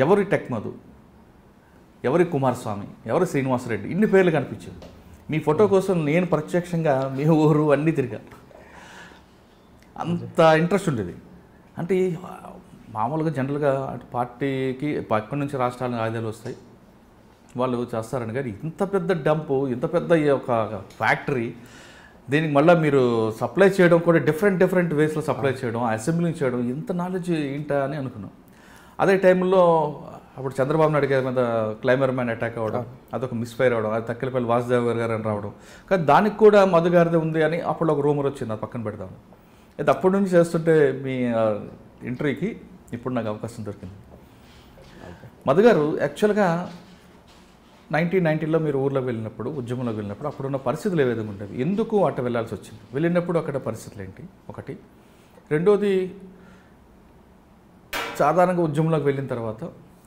ఎవరి టెక్ మధు, ఎవరి కుమారస్వామి, ఎవరి శ్రీనివాసరెడ్డి, ఇన్ని పేర్లు కనిపించింది. మీ ఫోటో కోసం నేను ప్రత్యక్షంగా మీ ఊరు అన్నీ తిరిగా. అంత ఇంట్రెస్ట్ ఉండేది. అంటే మామూలుగా జనరల్గా పార్టీకి పక్క నుంచి రాష్ట్రాలకు ఆయుధాలు వస్తాయి, వాళ్ళు చేస్తారని. కానీ ఇంత పెద్ద డంపు, ఇంత పెద్ద ఒక ఫ్యాక్టరీ, దీనికి మళ్ళీ మీరు సప్లై చేయడం కూడా డిఫరెంట్ వేస్లో సప్లై చేయడం, అసెంబ్లింగ్ చేయడం, ఇంత నాలెడ్జ్ ఏంటా అని అనుకున్నాం. అదే టైంలో అప్పుడు చంద్రబాబు నాయుడు గారి మీద క్లైమర్ మ్యాన్ అటాక్ అవ్వడం, అదొక మిస్ఫైర్ అవ్వడం, అది తక్కిలపల్లి వాసుదేవ్ గారు అని రావడం. కానీ దానికి కూడా మధు గారిదే ఉంది అని అప్పుడు ఒక రూమర్ వచ్చింది, అది పక్కన పెడదాం. అయితే అప్పటి నుంచి చేస్తుంటే మీ ఇంటర్వ్యూకి ఇప్పుడు నాకు అవకాశం దొరికింది. మధు గారు యాక్చువల్గా 1990లో మీరు ఊర్లోకి వెళ్ళినప్పుడు, ఉద్యమంలోకి వెళ్ళినప్పుడు అప్పుడున్న పరిస్థితులు ఏ విధంగా ఉండేవి, ఎందుకు అట్ట వెళ్ళాల్సి వచ్చింది, వెళ్ళినప్పుడు అక్కడ పరిస్థితులు ఏంటి ఒకటి. రెండోది, సాధారణంగా ఉద్యమంలోకి వెళ్ళిన తర్వాత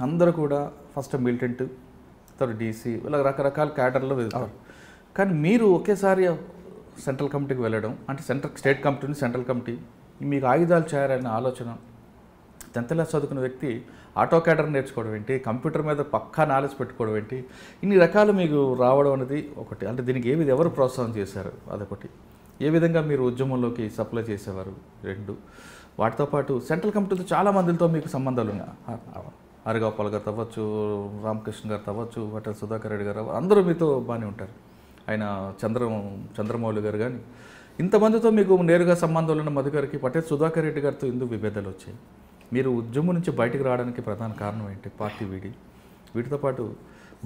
అందరూ కూడా ఫస్ట్ మిలిటెంట్, తర్వాత డీసీ, ఇలా రకరకాల క్యాడర్లో వెళ్తారు. కానీ మీరు ఒకేసారి సెంట్రల్ కమిటీకి వెళ్ళడం, అంటే స్టేట్ కమిటీ నుంచి సెంట్రల్ కమిటీ, మీకు ఆయుధాలు చేయాలనే ఆలోచన, 10th క్లాస్ చదువుకున్న వ్యక్తి ఆటో క్యాడర్ నేర్చుకోవడం ఏంటి, కంప్యూటర్ మీద పక్కా నాలెడ్జ్ పెట్టుకోవడం ఏంటి, ఇన్ని రకాలు మీకు రావడం అనేది ఒకటి. అంటే దీనికి ఎవరు ప్రోత్సాహం చేశారు, అదొకటి. ఏ విధంగా మీరు ఉద్యమంలోకి సప్లై చేసేవారు, రెండు. వాటితో పాటు సెంట్రల్ కమిటీతో చాలా మందితో మీకు సంబంధాలు ఉన్నాయి. హరిగోపాల్ గారు అవ్వచ్చు, రామకృష్ణ గారు అవ్వచ్చు, వటల్ సుధాకర్ రెడ్డి గారు, అందరూ మీతో బాగానే ఉంటారు. ఆయన చంద్రమౌళి గారు కానీ, ఇంతమందితో మీకు నేరుగా సంబంధాలు ఉన్న మధు గారికి పటేల్ సుధాకర్ రెడ్డి గారితో ఎందుకు విభేదాలు వచ్చాయి, మీరు ఉద్యమం నుంచి బయటకు రావడానికి ప్రధాన కారణం ఏంటి, పార్టీ వీడి? వీటితో పాటు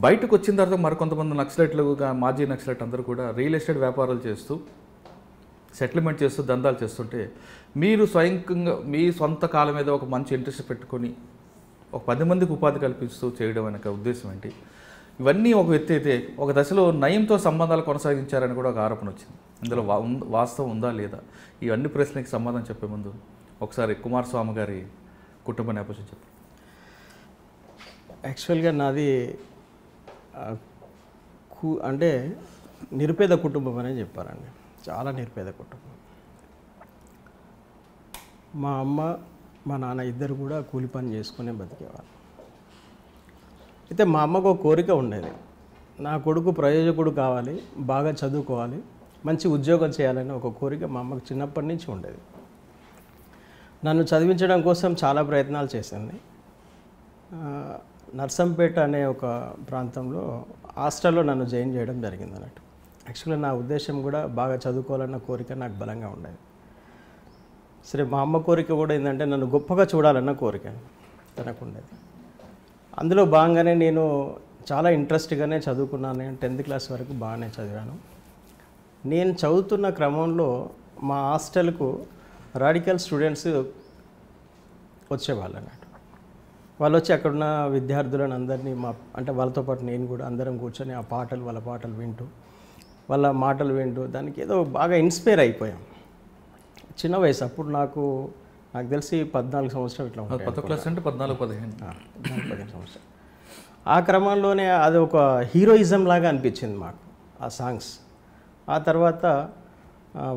బయటకు వచ్చిన తర్వాత మరికొంతమంది నక్సలైట్లుగా, మాజీ నక్సలైట్ అందరూ కూడా రియల్ ఎస్టేట్ వ్యాపారాలు చేస్తూ, సెటిల్మెంట్ చేస్తూ, దందాలు చేస్తుంటే, మీరు స్వయంగా మీ సొంత కాలం మీద ఒక మంచి ఇంట్రెస్ట్ పెట్టుకొని ఒక 10 మందికి ఉపాధి కల్పిస్తూ చేయడం అనే ఉద్దేశం ఏంటి? ఇవన్నీ ఒక ఎత్తి అయితే, ఒక దశలో నయంతో సంబంధాలు కొనసాగించారని కూడా ఒక ఆరోపణ వచ్చింది. ఇందులో వాస్తవం ఉందా లేదా? ఇవన్నీ ప్రశ్నకి సమాధానం చెప్పే ముందు ఒకసారి కుమారస్వామి గారి కుటుంబ నేపథ్యం చెప్పండి. యాక్చువల్గా నాది అంటే నిరుపేద కుటుంబం అనే చెప్పారండి. చాలా నిరుపేద కుటుంబం. మా అమ్మ, మా నాన్న ఇద్దరు కూడా కూలి పని చేసుకునే బతికేవాళ్ళు. అయితే మా అమ్మకు ఒక కోరిక ఉండేది, నా కొడుకు ప్రయోజకుడు కావాలి, బాగా చదువుకోవాలి, మంచి ఉద్యోగం చేయాలని ఒక కోరిక మా అమ్మకు చిన్నప్పటి నుంచి ఉండేది. నన్ను చదివించడం కోసం చాలా ప్రయత్నాలు చేసింది. నర్సంపేట అనే ఒక ప్రాంతంలో హాస్టల్లో నన్ను జాయిన్ చేయడం జరిగింది అన్నట్టు. యాక్చువల్గా నా ఉద్దేశం కూడా బాగా చదువుకోవాలన్న కోరిక నాకు బలంగా ఉండేది. సరే, మా అమ్మ కోరిక కూడా ఏంటంటే నన్ను గొప్పగా చూడాలన్న కోరిక తనకు ఉండేది. అందులో భాగంగానే నేను చాలా ఇంట్రెస్ట్గానే చదువుకున్నాను. 10th క్లాస్ వరకు బాగానే చదివాను. నేను చదువుతున్న క్రమంలో మా హాస్టల్కు రాడికల్ స్టూడెంట్స్ వచ్చేవాళ్ళు అన్నట్టు. వాళ్ళు వచ్చి అక్కడున్న విద్యార్థులను అందరినీ అంటే వాళ్ళతో పాటు నేను కూడా అందరం కూర్చొని ఆ పాటలు, వాళ్ళ పాటలు వింటూ, వాళ్ళ మాటలు వింటూ దానికి ఏదో బాగా ఇన్స్పైర్ అయిపోయాం. చిన్న వయసు అప్పుడు నాకు తెలిసి 14 సంవత్సరాలు ఇట్లా ఉంటాయి. 10th క్లాస్ అంటే 14-15 సంవత్సరాలు. ఆ క్రమంలోనే అది ఒక హీరోయిజం లాగా అనిపించింది మాకు ఆ సాంగ్స్. ఆ తర్వాత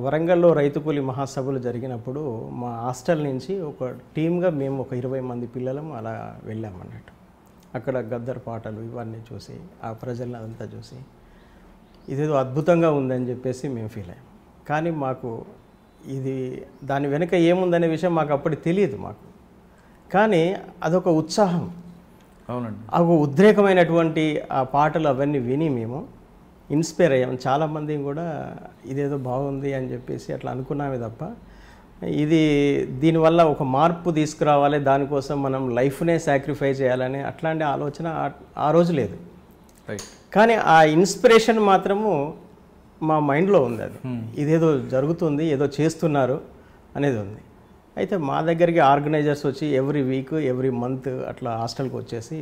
వరంగల్లో రైతు కూలి మహాసభలు జరిగినప్పుడు మా హాస్టల్ నుంచి ఒక టీమ్గా మేము ఒక 20 మంది పిల్లలం అలా వెళ్ళామన్నట్టు. అక్కడ గద్దర్ పాటలు ఇవన్నీ చూసి, ఆ ప్రజలను అదంతా చూసి ఇదేదో అద్భుతంగా ఉందని చెప్పేసి మేము ఫీల్ అయ్యాం. కానీ మాకు ఇది దాని వెనుక ఏముందనే విషయం మాకు అప్పటికి తెలియదు మాకు. కానీ అదొక ఉత్సాహం, అవునండి, ఒక ఉద్రేకమైనటువంటి ఆ పాటలు అవన్నీ విని మేము ఇన్స్పైర్ అయ్యాం. చాలామంది కూడా ఇదేదో బాగుంది అని చెప్పేసి అట్లా అనుకున్నామే తప్ప దీనివల్ల ఒక మార్పు తీసుకురావాలి, దానికోసం మనం లైఫ్నే సాక్రిఫైస్ చేయాలని అట్లాంటి ఆలోచన ఆ రోజు లేదు. కానీ ఆ ఇన్స్పిరేషన్ మాత్రము మా మైండ్లో ఉంది. అది ఇదేదో జరుగుతుంది, ఏదో చేస్తున్నారు అనేది ఉంది. అయితే మా దగ్గరికి ఆర్గనైజర్స్ వచ్చి ఎవ్రీ వీక్, ఎవ్రీ మంత్ అట్లా హాస్టల్కి వచ్చేసి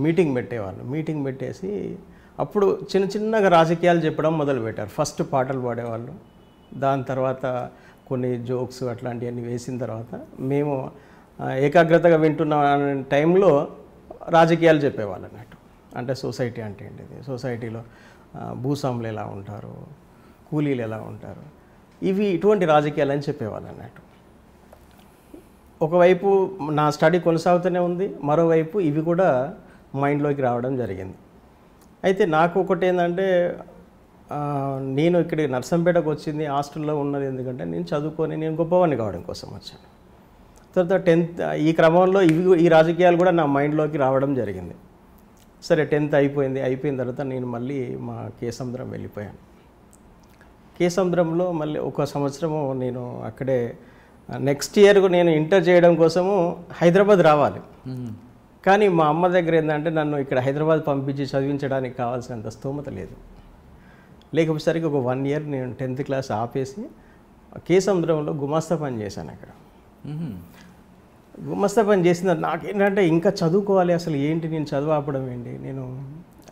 మీటింగ్ పెట్టేవాళ్ళు. మీటింగ్ పెట్టేసి అప్పుడు చిన్నగా రాజకీయాలు చెప్పడం మొదలుపెట్టారు. ఫస్ట్ పాటలు పాడేవాళ్ళు, దాని తర్వాత కొన్ని జోక్స్ అట్లాంటివన్నీ వేసిన తర్వాత మేము ఏకాగ్రతగా వింటున్న టైంలో రాజకీయాలు చెప్పేవాళ్ళు అన్నట్టు. అంటే సొసైటీ అంటే ఏంటిది, సొసైటీలో భూస్వాములు ఎలా ఉంటారు, కూలీలు ఎలా ఉంటారు, ఇటువంటి రాజకీయాలు అని చెప్పేవాళ్ళు అన్నట్టు. ఒకవైపు నా స్టడీ కొనసాగుతూనే ఉంది, మరోవైపు ఇవి కూడా మైండ్లోకి రావడం జరిగింది. అయితే నాకు ఒకటి ఏంటంటే నేను ఇక్కడ నర్సంపేటకు వచ్చింది, హాస్టల్లో ఉన్నది ఎందుకంటే నేను చదువుకొని నేను గొప్పవాడిని కావడం కోసం వచ్చాను. తర్వాత 10th ఈ క్రమంలో ఈ రాజకీయాలు కూడా నా మైండ్లోకి రావడం జరిగింది. సరే 10th అయిపోయిన తర్వాత నేను మళ్ళీ మా కేసముద్రం వెళ్ళిపోయాను. కేసముద్రంలో మళ్ళీ ఒక సంవత్సరము నేను అక్కడే నెక్స్ట్ ఇయర్ నేను ఇంటర్ చేయడం కోసము హైదరాబాద్ రావాలి. కానీ మా అమ్మ దగ్గర ఏంటంటే నన్ను ఇక్కడ హైదరాబాద్ పంపించి చదివించడానికి కావాల్సినంత స్తోమత లేదు. లేకపోయేసరికి ఒక 1 year నేను 10th క్లాస్ ఆపేసి కేసముద్రంలో గుమాస్తా పని చేశాను. అక్కడ గుమాస్తా పని చేసిన నాకేంటంటే ఇంకా చదువుకోవాలి, అసలు ఏంటి నేను చదువు ఆపడం ఏంటి నేను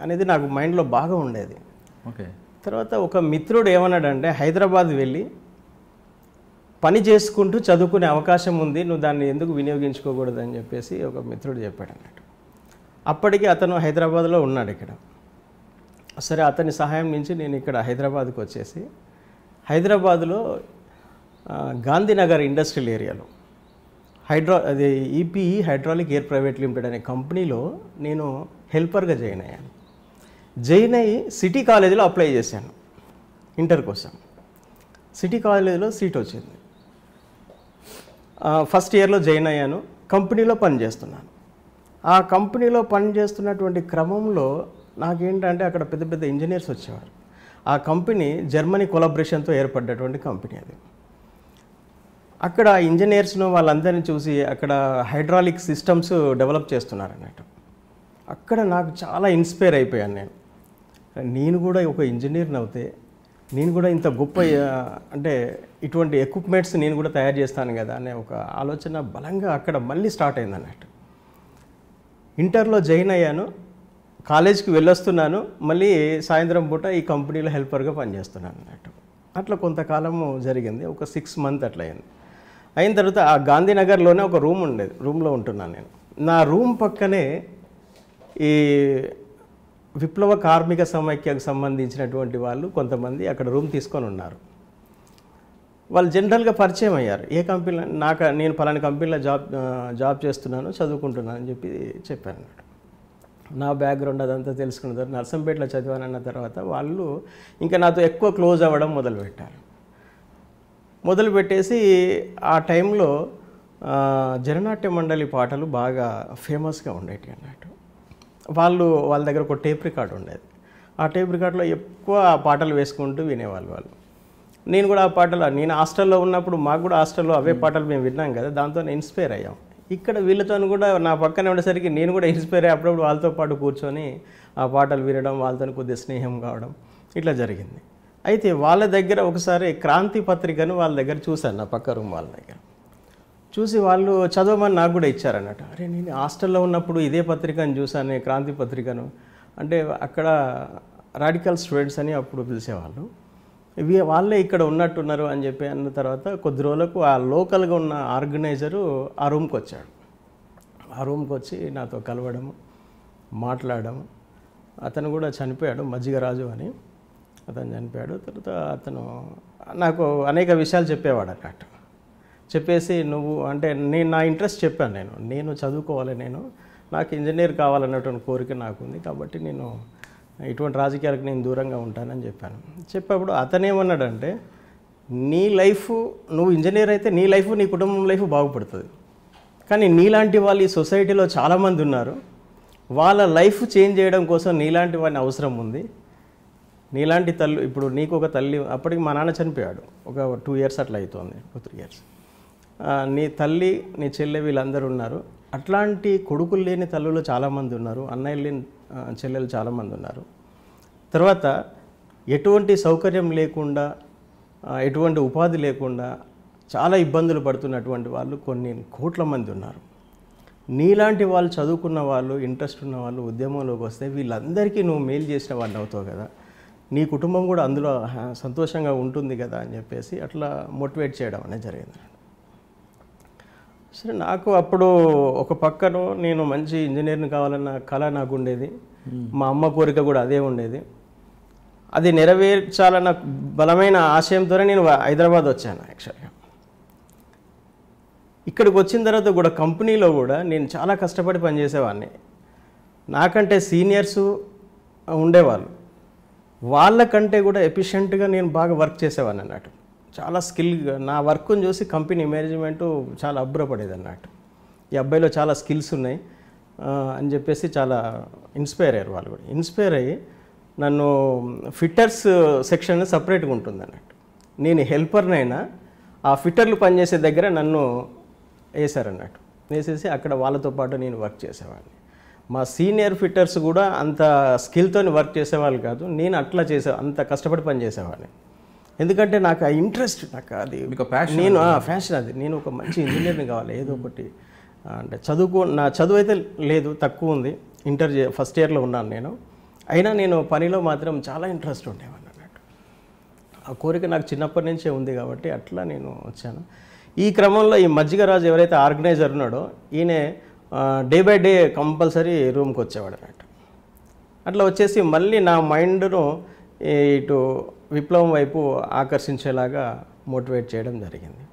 అనేది నాకు మైండ్లో బాగా ఉండేది. ఓకే. తర్వాత ఒక మిత్రుడు ఏమన్నాడంటే హైదరాబాద్ వెళ్ళి పని చేసుకుంటూ చదువుకునే అవకాశం ఉంది, నువ్వు దాన్ని ఎందుకు వినియోగించుకోకూడదు అని చెప్పేసి ఒక మిత్రుడు చెప్పాడు అన్నట్టు. అప్పటికి అతను హైదరాబాద్లో ఉన్నాడు ఇక్కడ. సరే అతని సహాయం నుంచి నేను ఇక్కడ హైదరాబాద్కి వచ్చేసి హైదరాబాద్లో గాంధీనగర్ ఇండస్ట్రియల్ ఏరియాలో అది ఈపీఈ హైడ్రాలిక్ ఎయిర్ ప్రైవేట్ లిమిటెడ్ అనే కంపెనీలో నేను హెల్పర్గా జాయిన్ అయ్యాను. జాయిన్ అయ్యి సిటీ కాలేజీలో అప్లై చేశాను ఇంటర్ కోసం. సిటీ కాలేజీలో సీట్ వచ్చింది. ఫస్ట్ ఇయర్లో జాయిన్ అయ్యాను. కంపెనీలో పనిచేస్తున్నాను. ఆ కంపెనీలో పనిచేస్తున్నటువంటి క్రమంలో నాకేంటంటే అక్కడ పెద్ద పెద్ద ఇంజనీర్స్ వచ్చేవారు. ఆ కంపెనీ జర్మనీ కొలాబరేషన్తో ఏర్పడ్డటువంటి కంపెనీ అది. అక్కడ ఇంజనీర్స్ను వాళ్ళందరినీ చూసి అక్కడ హైడ్రాలిక్ సిస్టమ్స్ డెవలప్ చేస్తున్నారు అన్నట్టు. అక్కడ నాకు చాలా ఇన్స్పైర్ అయిపోయాను. నేను కూడా ఒక ఇంజనీర్ని అవుతే నేను కూడా ఇంత గొప్ప అంటే ఇటువంటి ఎక్విప్మెంట్స్ నేను కూడా తయారు చేస్తాను కదా అనే ఒక ఆలోచన బలంగా అక్కడ మళ్ళీ స్టార్ట్ అయింది అన్నట్టు. ఇంటర్లో జాయిన్ అయ్యాను, కాలేజ్కి వెళ్ళొస్తున్నాను, మళ్ళీ సాయంత్రం పూట ఈ కంపెనీలో హెల్పర్గా పనిచేస్తున్నాను అన్నట్టు. అట్లా కొంతకాలము జరిగింది. ఒక 6 months అట్లా అయింది. అయిన తర్వాత ఆ గాంధీనగర్లోనే ఒక రూమ్ ఉండేది, రూమ్లో ఉంటున్నాను నేను. నా రూమ్ పక్కనే ఈ విప్లవ కార్మిక సమైక్యకు సంబంధించినటువంటి వాళ్ళు కొంతమంది అక్కడ రూమ్ తీసుకొని ఉన్నారు. వాళ్ళు జనరల్గా పరిచయం అయ్యారు. ఏ కంపెనీలో నేను పలానా కంపెనీలో జాబ్ చేస్తున్నాను, చదువుకుంటున్నాను అని చెప్పాను. నా బ్యాక్గ్రౌండ్ అదంతా తెలుసుకున్న తర్వాత నర్సంపేటలో చదివానన్న తర్వాత వాళ్ళు ఇంకా నాతో ఎక్కువ క్లోజ్ అవ్వడం మొదలుపెట్టేసి ఆ టైంలో జననాట్య మండలి పాటలు బాగా ఫేమస్గా ఉండేవి అన్నట్టు. వాళ్ళ దగ్గర ఒక టేప్ రికార్డ్ ఉండేది. ఆ టేప్ రికార్డులో ఎక్కువ ఆ పాటలు వేసుకుంటూ వినేవాళ్ళు వాళ్ళు. నేను కూడా ఆ పాటలు నేను హాస్టల్లో ఉన్నప్పుడు మాకు కూడా హాస్టల్లో అవే పాటలు మేము విన్నాం కదా, దాంతో ఇన్స్పైర్ అయ్యాం. ఇక్కడ వీళ్ళతో కూడా నా పక్కనే ఉండేసరికి నేను కూడా ఇన్స్పైర్ అయ్యి అప్పుడప్పుడు వాళ్ళతో పాటు కూర్చొని ఆ పాటలు వినడం, వాళ్ళతో కొద్దిగా స్నేహం కావడం ఇట్లా జరిగింది. అయితే వాళ్ళ దగ్గర ఒకసారి క్రాంతి పత్రికను వాళ్ళ దగ్గర చూశాను, నా పక్క రూమ్ వాళ్ళ దగ్గర చూసి వాళ్ళు చదవమని నాకు కూడా ఇచ్చారన్నట్టు. అరే నేను హాస్టల్లో ఉన్నప్పుడు ఇదే పత్రికను చూశాను, క్రాంతి పత్రికను. అంటే అక్కడ రాడికల్ స్టూడెంట్స్ అని అప్పుడు పిలిచేవాళ్ళు. వాళ్ళే ఇక్కడ ఉన్నట్టున్నారు అని చెప్పి అన్న తర్వాత కొద్ది రోజులకు ఆ లోకల్గా ఉన్న ఆర్గనైజరు ఆ రూమ్కి వచ్చాడు. ఆ రూమ్కి వచ్చి నాతో కలవడము, మాట్లాడము. అతను కూడా చనిపోయాడు, మజ్జిగరాజు అని అతను చనిపోయాడు. తర్వాత అతను నాకు అనేక విషయాలు చెప్పేవాడు అన్నట్టు. చెప్పేసి నువ్వు అంటే నా ఇంట్రెస్ట్ చెప్పాను. నేను చదువుకోవాలి, నాకు ఇంజనీర్ కావాలన్నటువంటి కోరిక నాకు ఉంది, కాబట్టి నేను ఇటువంటి రాజకీయాలకు నేను దూరంగా ఉంటానని చెప్పాను. చెప్పేప్పుడు అతనేమన్నాడంటే నీ లైఫ్, నువ్వు ఇంజనీర్ అయితే నీ లైఫ్, నీ కుటుంబం లైఫ్ బాగుపడుతుంది. కానీ నీలాంటి వాళ్ళు ఈ సొసైటీలో చాలామంది ఉన్నారు, వాళ్ళ లైఫ్ చేంజ్ చేయడం కోసం నీలాంటి వాడిని అవసరం ఉంది. నీలాంటి తల్లి, ఇప్పుడు నీకు ఒక తల్లి, అప్పటికి మా నాన్న చనిపోయాడు, ఒక 2 years అట్లా అవుతుంది, 3 years. నీ తల్లి, నీ చెల్లె వీళ్ళందరూ ఉన్నారు. అట్లాంటి కొడుకులు లేని తల్లులు చాలామంది ఉన్నారు, అన్నయ్యలు లేని చెల్లెలు చాలామంది ఉన్నారు. తర్వాత ఎటువంటి సౌకర్యం లేకుండా, ఎటువంటి ఉపాధి లేకుండా చాలా ఇబ్బందులు పడుతున్నటువంటి వాళ్ళు కొన్ని కోట్ల మంది ఉన్నారు. నీలాంటి వాళ్ళు, చదువుకున్న వాళ్ళు, ఇంట్రెస్ట్ ఉన్న వాళ్ళు ఉద్యమంలోకి వస్తే వీళ్ళందరికీ నువ్వు మేలు చేసిన వాడిని అవుతావు కదా, నీ కుటుంబం కూడా అందులో సంతోషంగా ఉంటుంది కదా అని చెప్పేసి అట్లా మోటివేట్ చేయడం అనేది జరిగింది. సరే నాకు అప్పుడు ఒక పక్కన నేను మంచి ఇంజనీర్ని కావాలన్న కళ నాకు ఉండేది, మా అమ్మ కోరిక కూడా అదే ఉండేది. అది నెరవేర్చాలన్న బలమైన ఆశయంతోనే నేను హైదరాబాద్ వచ్చాను. యాక్చువల్గా ఇక్కడికి వచ్చిన తర్వాత కూడా కంపెనీలో కూడా నేను చాలా కష్టపడి పనిచేసేవాడిని. నాకంటే సీనియర్స్ ఉండేవాళ్ళు, వాళ్ళకంటే కూడా ఎఫిషియెంట్గా నేను బాగా వర్క్ చేసేవాడిని అన్నట్టు. చాలా స్కిల్గా నా వర్క్ని చూసి కంపెనీ మేనేజ్మెంటు చాలా అబ్బురపడేది అన్నట్టు. ఈ అబ్బాయిలో చాలా స్కిల్స్ ఉన్నాయి అని చెప్పేసి చాలా ఇన్స్పైర్ అయ్యారు వాళ్ళు కూడా. ఇన్స్పైర్ అయ్యి నన్ను ఫిట్టర్స్ సెక్షన్ సపరేట్గా ఉంటుంది అన్నట్టు. నేను హెల్పర్నైనా ఆ ఫిట్టర్లు పనిచేసే దగ్గర నన్ను వేసారన్నట్టు. వేసేసి అక్కడ వాళ్ళతో పాటు నేను వర్క్ చేసేవాడిని. మా సీనియర్ ఫిట్టర్స్ కూడా అంత స్కిల్తో వర్క్ చేసేవాళ్ళు కాదు, నేను అట్లా అంత కష్టపడి పని చేసేవాడిని. ఎందుకంటే నాకు ఆ ఇంట్రెస్ట్, నాకు అది నేను ఫ్యాషన్, అది నేను ఒక మంచి ఇంజనీర్ని కావాలి, ఏదో ఒకటి అంటే నా చదువు అయితే లేదు, తక్కువ ఉంది, ఫస్ట్ ఇయర్లో ఉన్నాను నేను. అయినా నేను పనిలో మాత్రం చాలా ఇంట్రెస్ట్ ఉండేవాడిని అన్నట్టు. ఆ కోరిక నాకు చిన్నప్పటి నుంచే ఉంది కాబట్టి అట్లా నేను వచ్చాను. ఈ క్రమంలో ఈ మజ్జిగరాజు ఎవరైతే ఆర్గనైజర్ ఉన్నాడో ఈయన డే బై డే కంపల్సరీ రూమ్కి వచ్చేవాడు అన్నట్టు. అట్లా వచ్చేసి మళ్ళీ నా మైండ్ను ఇటు విప్లవం వైపు ఆకర్షించేలాగా మోటివేట్ చేయడం జరిగింది.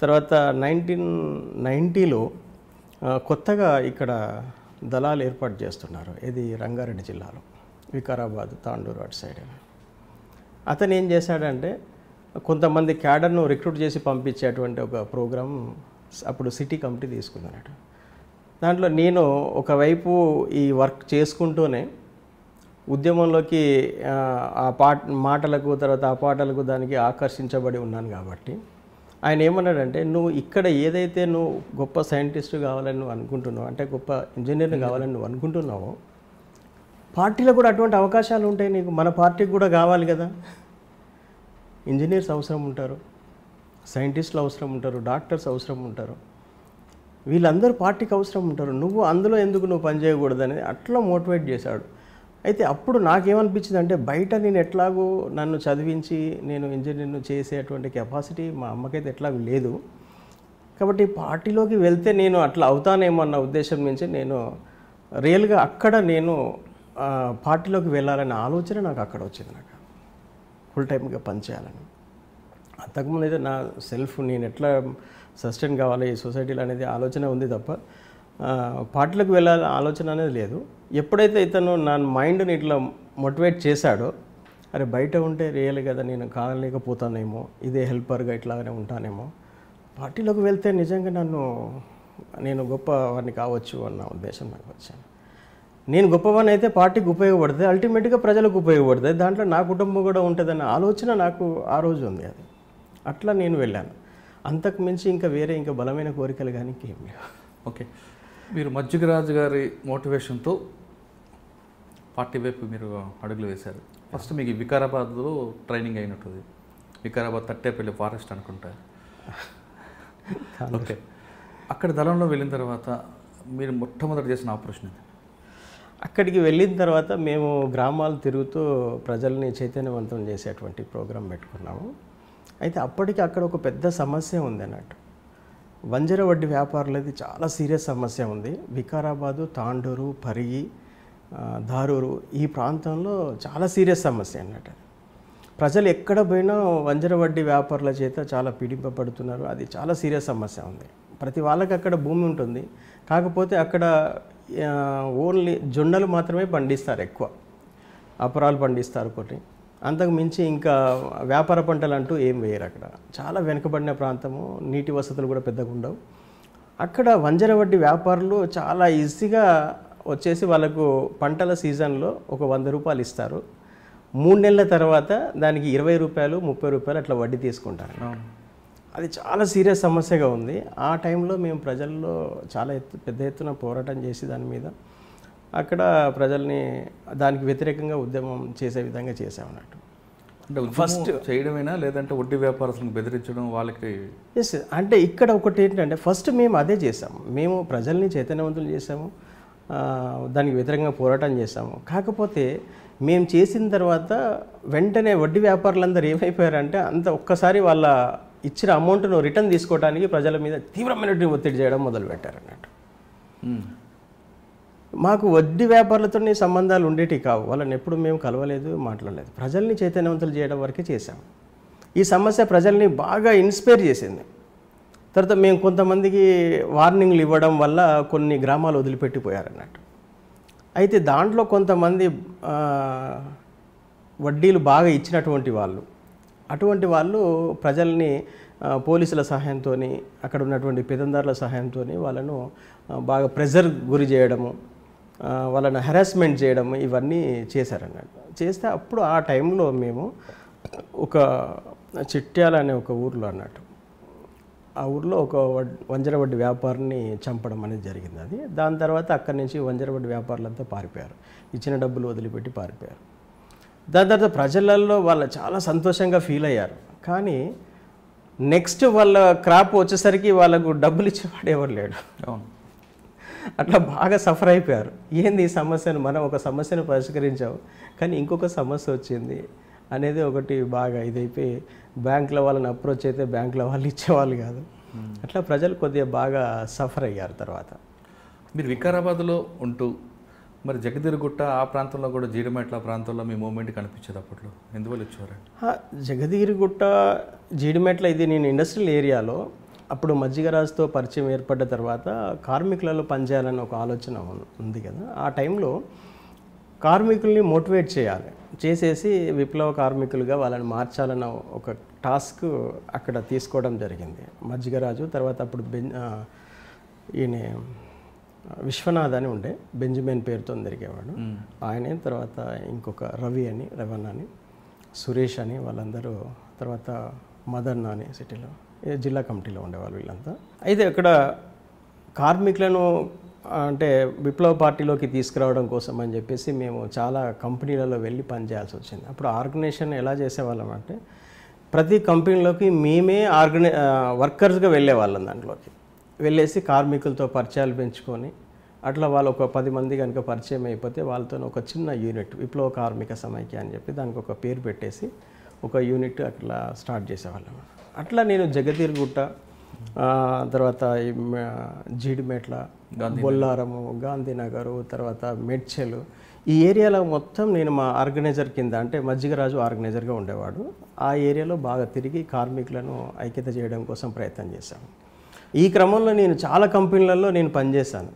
తర్వాత 1990లో కొత్తగా ఇక్కడ దళాలు ఏర్పాటు చేస్తున్నారు. ఇది రంగారెడ్డి జిల్లాలో, వికారాబాద్, తాండూరు అటు సైడ్. అతను ఏం చేశాడంటే కొంతమంది క్యాడర్ను రిక్రూట్ చేసి పంపించేటువంటి ఒక ప్రోగ్రాం అప్పుడు సిటీ కమిటీ తీసుకున్నాడు. దాంట్లో నేను ఒకవైపు ఈ వర్క్ చేసుకుంటూనే ఉద్యమంలోకి ఆ మాటలకు తర్వాత ఆ పాటలకు దానికి ఆకర్షించబడి ఉన్నాను కాబట్టి ఆయన ఏమన్నాడంటే, నువ్వు ఇక్కడ ఏదైతే నువ్వు గొప్ప సైంటిస్ట్ కావాలని నువ్వు అనుకుంటున్నావు, అంటే గొప్ప ఇంజనీర్ని కావాలని నువ్వు అనుకుంటున్నావో, పార్టీలో కూడా అటువంటి అవకాశాలు ఉంటాయి నీకు. మన పార్టీకి కూడా కావాలి కదా, ఇంజనీర్స్ అవసరం ఉంటారు, సైంటిస్టులు అవసరం ఉంటారు, డాక్టర్స్ అవసరం ఉంటారు, వీళ్ళందరూ పార్టీకి అవసరం ఉంటారు, నువ్వు అందులో ఎందుకు నువ్వు పనిచేయకూడదని అట్లా మోటివేట్ చేశాడు. అయితే అప్పుడు నాకేమనిపించింది అంటే, బయట నేను ఎట్లాగో నన్ను చదివించి నేను ఇంజనీర్ను చేసేటువంటి కెపాసిటీ మా అమ్మకైతే ఎట్లాగో లేదు, కాబట్టి పార్టీలోకి వెళ్తే నేను అట్లా అవుతానేమో అన్న ఉద్దేశం నుంచి నేను రియల్గా అక్కడ నేను పార్టీలోకి వెళ్ళాలనే ఆలోచన నాకు అక్కడ వచ్చింది. నాకు ఫుల్ టైమ్గా పనిచేయాలని. అంతకుముందు అయితే నా సెల్ఫ్ నేను ఎట్లా సస్టైన్ కావాలి ఈ సొసైటీలో అనేది ఆలోచన ఉంది తప్ప పార్టీలకు వెళ్ళాలని ఆలోచన అనేది లేదు. ఎప్పుడైతే ఇతను నా మైండ్ని ఇట్లా మోటివేట్ చేశాడో, అరే బయట ఉంటే రియల్ కదా నేను కాలేకపోతానేమో, ఇదే హెల్పర్గా ఇట్లాగానే ఉంటానేమో, పార్టీలోకి వెళ్తే నిజంగా నేను గొప్పవాడిని కావచ్చు అన్న ఉద్దేశం నాకు వచ్చాను. నేను గొప్పవాడిని అయితే పార్టీకి ఉపయోగపడుతుంది, అల్టిమేట్గా ప్రజలకు ఉపయోగపడుతుంది, దాంట్లో నా కుటుంబం కూడా ఉంటుందన్న ఆలోచన నాకు ఆ రోజు ఉంది. అది అట్లా నేను వెళ్ళాను. అంతకు మించి ఇంకా వేరే ఇంకా బలమైన కోరికలు కానీ ఇంకేం లేవు. ఓకే, మీరు మజ్జిగరాజు గారి మోటివేషన్తో పార్టీ వైపు మీరు అడుగులు వేశారు. ఫస్ట్ మీకు వికారాబాద్లో ట్రైనింగ్ అయినట్టుంది, వికారాబాద్ తట్టేపల్లి ఫారెస్ట్ అనుకుంటా. ఓకే, అక్కడ దళంలో వెళ్ళిన తర్వాత మీరు మొట్టమొదటి చేసిన ఆపరేషన్ ఇది? అక్కడికి వెళ్ళిన తర్వాత మేము గ్రామాలు తిరుగుతూ ప్రజల్ని చైతన్యవంతం చేసేటువంటి ప్రోగ్రాం పెట్టుకున్నాము. అయితే అప్పటికి అక్కడ ఒక పెద్ద సమస్య ఉంది అన్నట్టు. వంజర వడ్డీ వ్యాపారులది చాలా సీరియస్ సమస్య ఉంది. వికారాబాదు, తాండూరు, పరిగి, ధారూరు ఈ ప్రాంతంలో చాలా సీరియస్ సమస్య అన్నట్టు. ప్రజలు ఎక్కడ పోయినా వంజర వడ్డీ వ్యాపారుల చేత చాలా పీడింపబడుతున్నారు. అది చాలా సీరియస్ సమస్య ఉంది. ప్రతి వాళ్ళకి అక్కడ భూమి ఉంటుంది, కాకపోతే అక్కడ ఓన్లీ జొన్నలు మాత్రమే పండిస్తారు, ఎక్కువ అపరాలు పండిస్తారు కొన్ని, అంతకు మించి ఇంకా వ్యాపార పంటలు అంటూ ఏం వేయరు. అక్కడ చాలా వెనుకబడిన ప్రాంతము, నీటి వసతులు కూడా పెద్దగా ఉండవు. అక్కడ వంజర వడ్డీ వ్యాపారులు చాలా ఈజీగా వచ్చేసి వాళ్ళకు పంటల సీజన్లో ఒక 100 రూపాయలు ఇస్తారు, 3 నెలల తర్వాత దానికి 20 రూపాయలు 30 రూపాయలు అట్లా వడ్డీ తీసుకుంటారు. అది చాలా సీరియస్ సమస్యగా ఉంది. ఆ టైంలో మేము ప్రజల్లో చాలా పెద్ద ఎత్తున పోరాటం చేసి దాని మీద అక్కడ ప్రజల్ని దానికి వ్యతిరేకంగా ఉద్యమం చేసే విధంగా చేసామన్నట్టు. అంటే ఫస్ట్ చేయడమేనా లేదంటే వడ్డీ వ్యాపారస్తులను బెదిరించడం వాళ్ళకి? ఎస్, అంటే ఇక్కడ ఒకటి ఏంటంటే ఫస్ట్ మేము అదే చేసాము, మేము ప్రజల్ని చైతన్యవంతులు చేసాము, దానికి వ్యతిరేకంగా పోరాటం చేసాము. కాకపోతే మేము చేసిన తర్వాత వెంటనే వడ్డీ వ్యాపారులందరూ ఏమైపోయారంటే ఒక్కసారి వాళ్ళ ఇచ్చిన అమౌంట్ను రిటర్న్ తీసుకోవడానికి ప్రజల మీద తీవ్రమైనటువంటి ఒత్తిడి చేయడం మొదలుపెట్టారు అన్నట్టు. మాకు వడ్డీ వ్యాపారులతో సంబంధాలు ఉండేటివి కావు, వాళ్ళని ఎప్పుడు మేము కలవలేదు, మాట్లాడలేదు. ప్రజల్ని చైతన్యవంతులు చేయడం వరకే చేశాము. ఈ సమస్య ప్రజల్ని బాగా ఇన్స్పైర్ చేసింది. తర్వాత మేము కొంతమందికి వార్నింగ్లు ఇవ్వడం వల్ల కొన్ని గ్రామాలు వదిలిపెట్టిపోయారన్నట్టు. అయితే దాంట్లో కొంతమంది వడ్డీలు బాగా ఇచ్చినటువంటి వాళ్ళు, అటువంటి వాళ్ళు ప్రజల్ని పోలీసుల సహాయంతో, అక్కడ ఉన్నటువంటి పెదందారుల సహాయంతో వాళ్ళను బాగా ప్రెజర్ గురి చేయడము, వాళ్ళని హెరాస్మెంట్ చేయడము ఇవన్నీ చేశారన్నట్టు. చేస్తే అప్పుడు ఆ టైంలో మేము ఒక చిట్యాల అనే ఒక ఊర్లో అన్నట్టు, ఆ ఊర్లో ఒక వంజరవడ్డీ వ్యాపారిని చంపడం అనేది జరిగింది. అది దాని తర్వాత అక్కడి నుంచి వంజరవడ్డీ వ్యాపారులంతా పారిపోయారు, ఇచ్చిన డబ్బులు వదిలిపెట్టి పారిపోయారు. దాని తర్వాత ప్రజలలో వాళ్ళు చాలా సంతోషంగా ఫీల్ అయ్యారు. కానీ నెక్స్ట్ వాళ్ళ క్రాప్ వచ్చేసరికి వాళ్ళకు డబ్బులు ఇచ్చేవాడు ఎవరు లేడు. అట్లా బాగా సఫర్ అయిపోయారు. ఏంది ఈ సమస్యను, మనం ఒక సమస్యను పరిష్కరించాము కానీ ఇంకొక సమస్య వచ్చింది అనేది ఒకటి బాగా ఇదైపోయి బ్యాంకుల వాళ్ళని అప్రోచ్ అయితే బ్యాంకుల వాళ్ళు ఇచ్చేవాళ్ళు కాదు. అట్లా ప్రజలు కొద్దిగా బాగా సఫర్ అయ్యారు. తర్వాత మీరు వికారాబాద్లో ఉంటూ మరి జగదీరుగుట్ట ఆ ప్రాంతంలో కూడా జీడిమెట్ల ప్రాంతంలో మీ మూమెంట్ కనిపించేది అప్పట్లో, ఎందువల్ల ఇచ్చేవారండి? జగదీరుగుట్ట జీడిమెట్ల ఇది నేను ఇండస్ట్రియల్ ఏరియాలో అప్పుడు మజ్జిగరాజుతో పరిచయం ఏర్పడ్డ తర్వాత కార్మికులలో పనిచేయాలని ఒక ఆలోచన ఉంది కదా. ఆ టైంలో కార్మికుల్ని మోటివేట్ చేయాలి, చేసేసి విప్లవ కార్మికులుగా వాళ్ళని మార్చాలన్న ఒక టాస్క్ అక్కడ తీసుకోవడం జరిగింది. మజ్జిగరాజు తర్వాత అప్పుడు ఈయన విశ్వనాథ్ అని ఉండే, బెంజమిన్ పేరుతో తిరిగేవాడు ఆయనే, తర్వాత ఇంకొక రవణ అని, సురేష్ అని, వాళ్ళందరూ, తర్వాత మదన్ అని సిటీలో జిల్లా కమిటీలో ఉండేవాళ్ళు వీళ్ళంతా. అయితే ఇక్కడ కార్మికులను అంటే విప్లవ పార్టీలోకి తీసుకురావడం కోసం అని చెప్పేసి మేము చాలా కంపెనీలలో వెళ్ళి పనిచేయాల్సి వచ్చింది. అప్పుడు ఆర్గనైజేషన్ ఎలా చేసేవాళ్ళం అంటే ప్రతి కంపెనీలోకి మేమే వర్కర్స్గా వెళ్ళేవాళ్ళం. దాంట్లోకి వెళ్ళేసి కార్మికులతో పరిచయాలు పెంచుకొని అట్లా వాళ్ళు ఒక 10 మంది కనుక పరిచయం అయిపోతే వాళ్ళతో ఒక చిన్న యూనిట్ విప్లవ కార్మిక సమైక్య అని చెప్పి దానికి ఒక పేరు పెట్టేసి ఒక యూనిట్ అట్లా స్టార్ట్ చేసేవాళ్ళం. అట్లా నేను జగదీరుగుట్ట, తర్వాత జీడిమెట్ల, బొల్లారము, గాంధీనగరు, తర్వాత మెడ్చెలు, ఈ ఏరియాలో మొత్తం నేను మా ఆర్గనైజర్ కింద అంటే మజ్జిగరాజు ఆర్గనైజర్గా ఉండేవాడు. ఆ ఏరియాలో బాగా తిరిగి కార్మికులను ఐక్యత చేయడం కోసం ప్రయత్నం చేశాను. ఈ క్రమంలో నేను చాలా కంపెనీలలో నేను పనిచేశాను.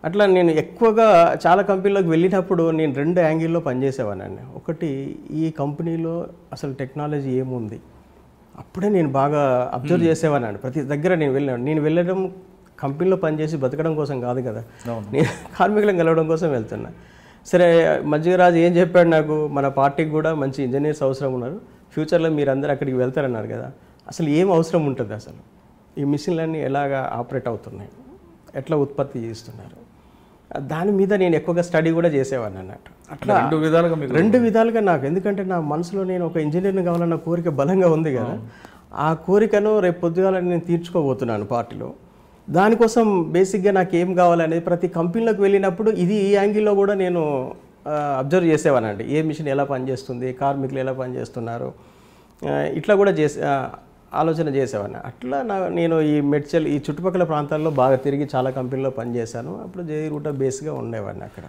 అట్లా నేను ఎక్కువగా చాలా కంపెనీలోకి వెళ్ళినప్పుడు నేను 2 యాంగిల్లో పనిచేసేవాడిని. ఒకటి, ఈ కంపెనీలో అసలు టెక్నాలజీ ఏముంది అప్పుడే నేను బాగా అబ్జర్వ్ చేసేవాడిని. ప్రతి దగ్గర నేను వెళ్ళడం కంపెనీలో పనిచేసి బతకడం కోసం కాదు కదా, నేను కార్మికులను కలవడం కోసం వెళ్తున్నా. సరే, మజ్జిగరాజు ఏం చెప్పాడు నాకు, మన పార్టీకి కూడా మంచి ఇంజనీర్స్ అవసరం ఉన్నారు, ఫ్యూచర్లో మీరందరూ అక్కడికి వెళ్తారన్నారు కదా, అసలు ఏం అవసరం ఉంటుంది, అసలు ఈ మిషన్లన్నీ ఎలాగా ఆపరేట్ అవుతున్నాయి, ఎట్లా ఉత్పత్తి చేస్తున్నారు, దాని మీద నేను ఎక్కువగా స్టడీ కూడా చేసేవాడిని అన్నట్టు. అట్లా 2 విధాలుగా నాకు, ఎందుకంటే నా మనసులో నేను ఒక ఇంజనీర్ని కావాలన్న కోరిక బలంగా ఉంది కదా, ఆ కోరికను రేపు పొద్దుగాల నేను తీర్చుకోబోతున్నాను పార్టీలో. దానికోసం బేసిక్గా నాకు ఏం కావాలనేది ప్రతి కంపెనీలోకి వెళ్ళినప్పుడు ఇది ఈ యాంగిల్లో కూడా నేను అబ్జర్వ్ చేసేవానండి. ఏ మిషన్ ఎలా పనిచేస్తుంది, కార్మికులు ఎలా పనిచేస్తున్నారు, ఇట్లా కూడా ఆలోచన చేసేవాడిని. అట్లా నేను ఈ మెడ్చల్, ఈ చుట్టుపక్కల ప్రాంతాల్లో బాగా తిరిగి చాలా కంపెనీలో పనిచేశాను. అప్పుడు జగదీరుగుట్ట బేస్గా ఉండేవాడిని అక్కడ.